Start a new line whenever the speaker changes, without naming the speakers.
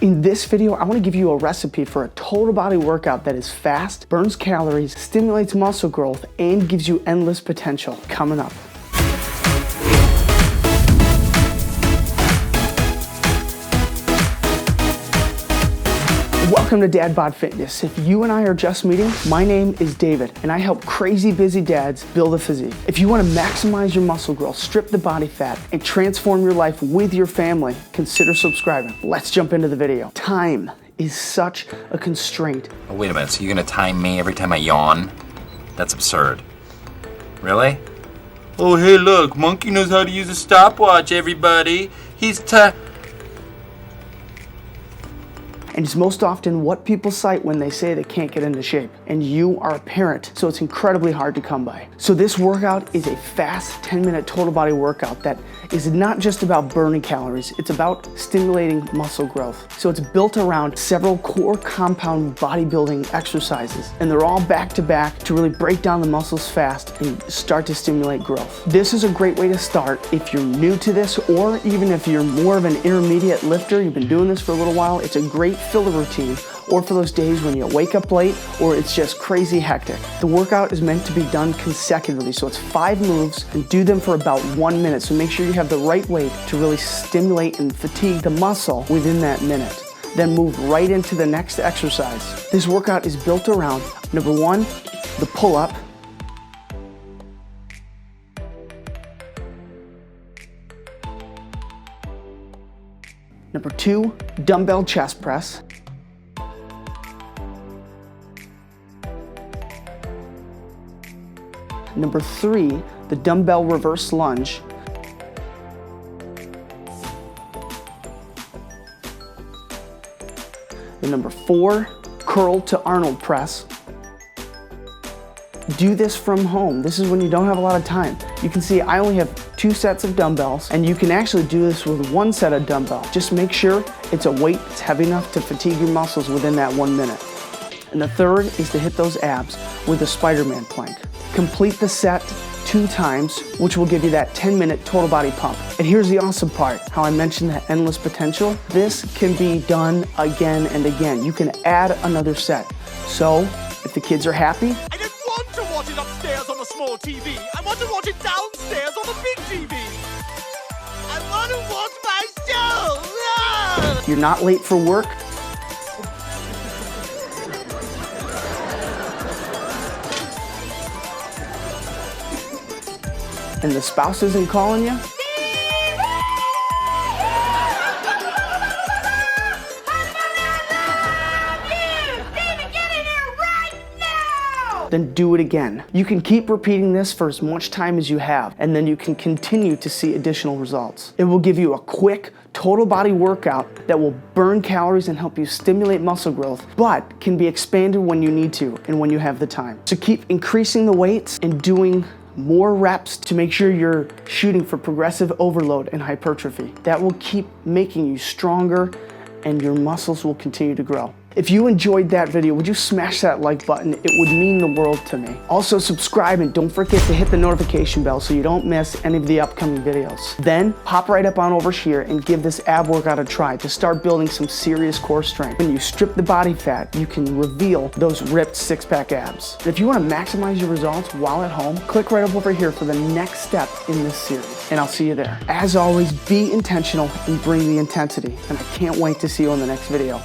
In this video, I want to give you a recipe for a total body workout that is fast, burns calories, stimulates muscle growth, and gives you endless potential. Coming up. Welcome to Dad Bod Fitness. If you and I are just meeting, my name is David, and I help crazy busy dads build a physique. If you want to maximize your muscle growth, strip the body fat, and transform your life with your family, consider subscribing. Let's jump into the video. Time is such a constraint.
Oh, wait a minute, so you're gonna time me every time I yawn? That's absurd. Really? Oh, hey look, Monkey knows how to use a stopwatch, everybody. He's
And it's most often what people cite when they say they can't get into shape. And you are a parent, so it's incredibly hard to come by. So this workout is a fast 10-minute total body workout that is not just about burning calories, it's about stimulating muscle growth. So it's built around several core compound bodybuilding exercises, and they're all back to back to really break down the muscles fast and start to stimulate growth. This is a great way to start if you're new to this, or even if you're more of an intermediate lifter, you've been doing this for a little while. It's a great filler routine, or for those days when you wake up late or it's just crazy hectic. The workout is meant to be done consecutively, so it's 5 moves and do them for about 1 minute. So make sure you have the right weight to really stimulate and fatigue the muscle within that minute. Then move right into the next exercise. This workout is built around, number 1, the pull-up. Number 2, dumbbell chest press. Number 3, the dumbbell reverse lunge. And number 4, curl to Arnold press. Do this from home. This is when you don't have a lot of time. You can see I only have 2 sets of dumbbells, and you can actually do this with 1 set of dumbbells. Just make sure it's a weight that's heavy enough to fatigue your muscles within that 1 minute. And the third is to hit those abs with the Spider-Man plank. Complete the set 2 times, which will give you that 10-minute total body pump. And here's the awesome part, how I mentioned that endless potential. This can be done again and again. You can add another set. So if the kids are happy,
I don't want to watch it upstairs on a small TV. I want to watch it downstairs on a big TV. I want to watch my show. Ah!
you're not late for work, and the spouse isn't calling you, then do it again. You can keep repeating this for as much time as you have, and then you can continue to see additional results. It will give you a quick, total body workout that will burn calories and help you stimulate muscle growth, but can be expanded when you need to and when you have the time. So keep increasing the weights and doing more reps to make sure you're shooting for progressive overload and hypertrophy. That will keep making you stronger, and your muscles will continue to grow. If you enjoyed that video, would you smash that like button? It would mean the world to me. Also subscribe, and don't forget to hit the notification bell so you don't miss any of the upcoming videos. Then pop right up on over here and give this ab workout a try to start building some serious core strength. When you strip the body fat, you can reveal those ripped 6-pack abs. And if you want to maximize your results while at home, click right up over here for the next step in this series, and I'll see you there. As always, be intentional and bring the intensity, and I can't wait to see you in the next video.